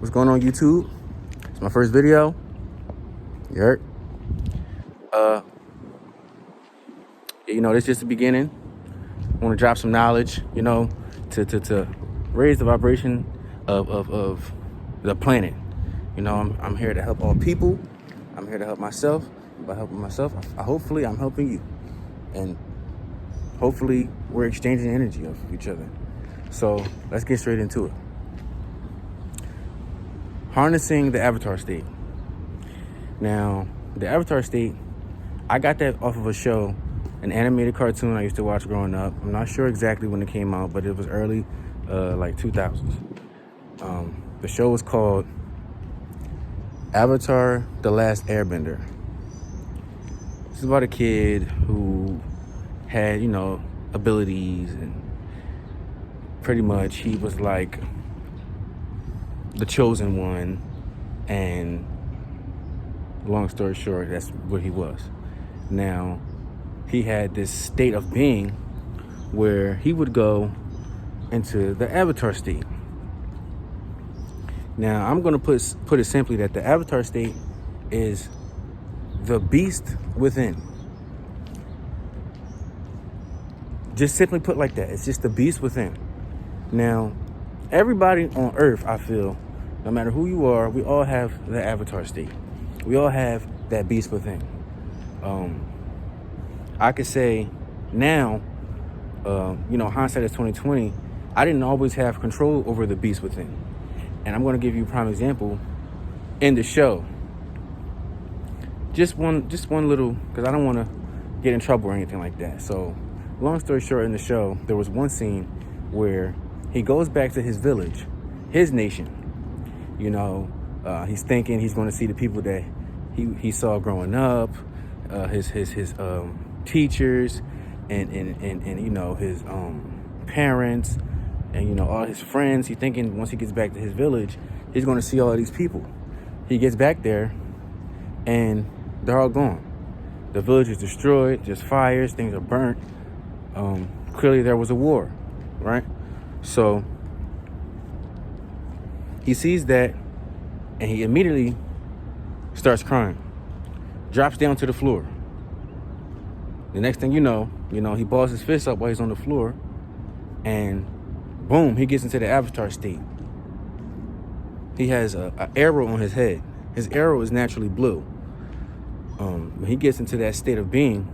What's going on, YouTube? It's my first video. You heard? This is just the beginning. I want to drop some knowledge, to raise the vibration of the planet. I'm here to help all people. I'm here to help myself. By helping myself, hopefully I'm helping you. And hopefully we're exchanging energy of each other. So let's get straight into it. Harnessing the avatar state. Now, the avatar state, I got that off of a show, an animated cartoon I used to watch growing up. I'm not sure exactly when it came out, but it was early, like 2000s. The show was called Avatar: The Last Airbender. This is about a kid who had, abilities, and pretty much he was like the chosen one, and long story short, that's what he was. Now, he had this state of being where he would go into the avatar state. Now, I'm going to put it simply that the avatar state is the beast within. Just simply put like that. It's just the beast within. Now, everybody on Earth, I feel, no matter who you are, we all have the avatar state. We all have that beast within. I could say now, hindsight is 2020. I didn't always have control over the beast within. And I'm going to give you a prime example in the show. Just one little, because I don't want to get in trouble or anything like that. So, long story short, in the show, there was one scene where he goes back to his village, his nation. He's thinking he's going to see the people that he saw growing up, his teachers, and his parents, and all his friends. He's thinking once he gets back to his village, he's going to see all of these people. He gets back there, and they're all gone. The village is destroyed. There's fires. Things are burnt. Clearly, there was a war, right? So he sees that, and he immediately starts crying, drops down to the floor. The next thing you know, he balls his fist up while he's on the floor, and boom, he gets into the avatar state. He has an arrow on his head. His arrow is naturally blue. When he gets into that state of being,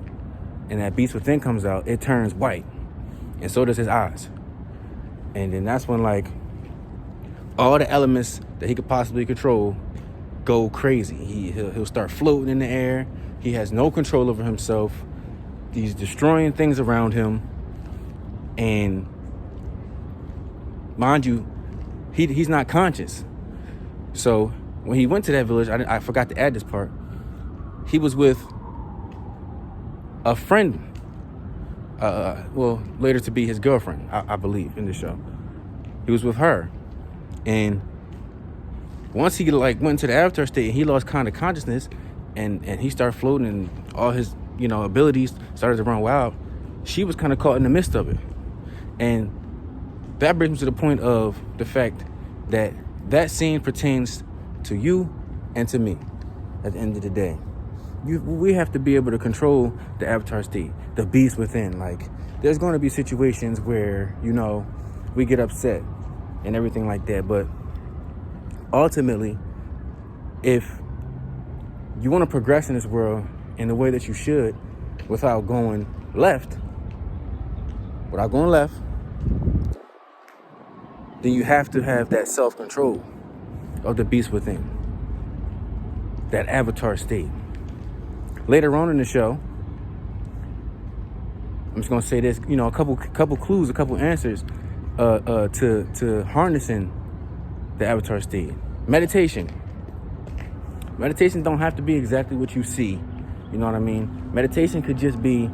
and that beast within comes out, it turns white, and so does his eyes. And then that's when, all the elements that he could possibly control go crazy. He'll start floating in the air. He has no control over himself. He's destroying things around him. And mind you, he's not conscious. So when he went to that village, I forgot to add this part. He was with a friend, later to be his girlfriend, I believe, in the show. He was with her. And once he went to the avatar state, and he lost kind of consciousness, and he started floating, and all his abilities started to run wild, she was kind of caught in the midst of it. And that brings me to the point of the fact that scene pertains to you and to me at the end of the day. We have to be able to control the avatar state, the beast within. There's going to be situations where, we get upset and everything like that. But ultimately, if you want to progress in this world in the way that you should, without going left, then you have to have that self-control of the beast within, that avatar state. Later on in the show, I'm just gonna say this, a couple clues, a couple answers to harnessing the avatar state. Meditation don't have to be exactly what you see. You know what I mean? Meditation could just be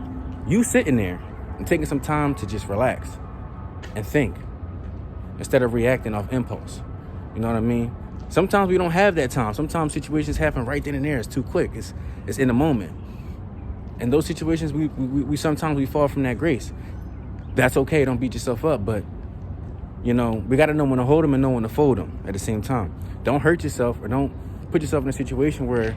you sitting there and taking some time to just relax and think instead of reacting off impulse. You know what I mean? Sometimes we don't have that time. Sometimes situations happen right then and there. It's too quick. It's in the moment. And those situations, we sometimes fall from that grace. That's okay. Don't beat yourself up. But You know, we got to know when to hold them and know when to fold them at the same time. Don't hurt yourself, or don't put yourself in a situation where,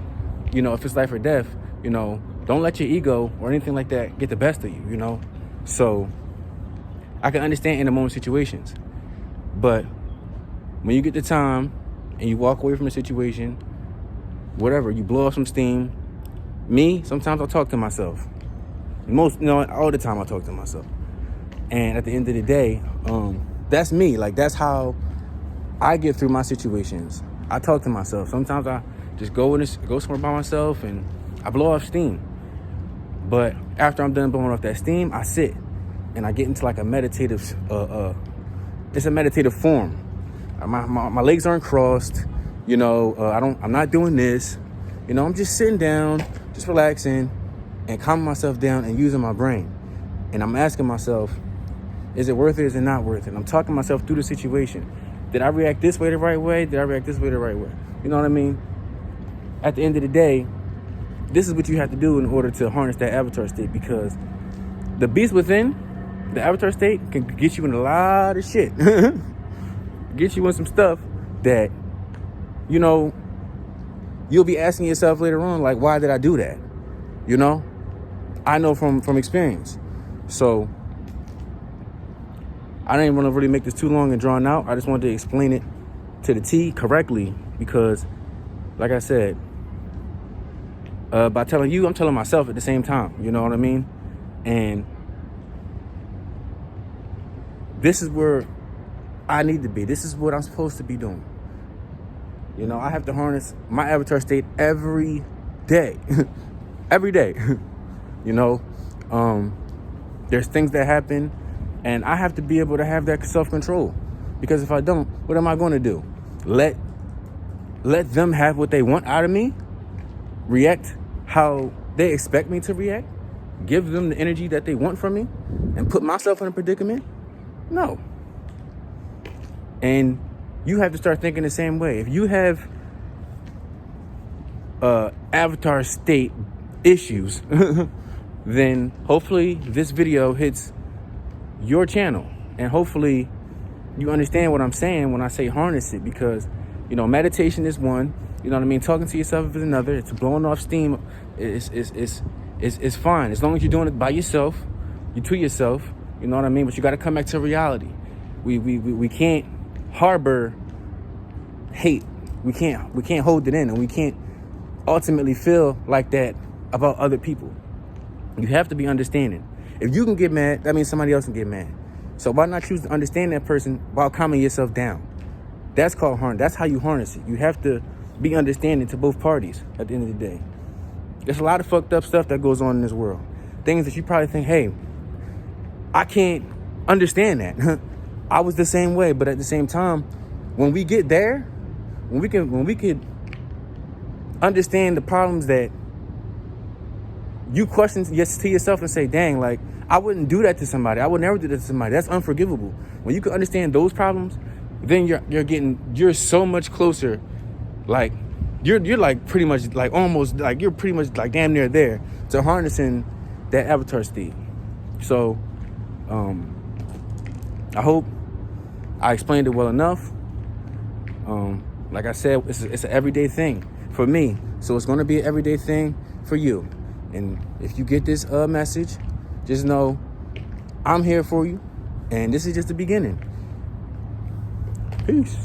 you know, if it's life or death, you know, don't let your ego or anything like that get the best of you, you know? So I can understand in the moment situations, but when you get the time and you walk away from the situation, whatever, you blow off some steam. Me, sometimes I'll talk to myself. All the time I talk to myself. And at the end of the day, that's me. Like, that's how I get through my situations. I talk to myself. Sometimes I just go somewhere by myself and I blow off steam. But after I'm done blowing off that steam, I sit and I get into like a meditative, it's a meditative form. My legs aren't crossed, you know, I'm not doing this, you know, I'm just sitting down, just relaxing and calming myself down and using my brain. And I'm asking myself, is it worth it? Is it not worth it? I'm talking myself through the situation. Did I react this way the right way? Did I react this way the right way? You know what I mean? At the end of the day, this is what you have to do in order to harness that avatar state, because the beast within, the avatar state, can get you in a lot of shit. Get you in some stuff that, you know, you'll be asking yourself later on, like, why did I do that? You know? I know from experience. So I didn't want to really make this too long and drawn out. I just wanted to explain it to the T correctly, because, like I said, by telling you, I'm telling myself at the same time. You know what I mean? And this is where I need to be. This is what I'm supposed to be doing. You know, I have to harness my avatar state every day. Every day. You know, there's things that happen, and I have to be able to have that self-control, because if I don't, what am I going to do? Let them have what they want out of me? React how they expect me to react? Give them the energy that they want from me and put myself in a predicament? No. And you have to start thinking the same way. If you have avatar state issues, then hopefully this video hits your channel, and hopefully you understand what I'm saying when I say harness it, because, you know, meditation is one, you know what I mean? Talking to yourself is another. It's blowing off steam. It's fine as long as you're doing it by yourself, you to yourself, you know what I mean? But you got to come back to reality. We can't harbor hate. We can't hold it in, and we can't ultimately feel like that about other people. You have to be understanding. If you can get mad, that means somebody else can get mad. So why not choose to understand that person while calming yourself down? That's called harness. That's how you harness it. You have to be understanding to both parties at the end of the day. There's a lot of fucked up stuff that goes on in this world. Things that you probably think, hey, I can't understand that. I was the same way, but at the same time, when we get there, when we could understand the problems that you question to yourself and say, dang, like, I wouldn't do that to somebody. I would never do that to somebody. That's unforgivable. When you can understand those problems, then you're so much closer. Like, you're like pretty much like almost like you're pretty much like damn near there to harnessing that avatar state. So I hope I explained it well enough. Like I said, it's an everyday thing for me, so it's going to be an everyday thing for you. And if you get this message, just know I'm here for you, and this is just the beginning. Peace.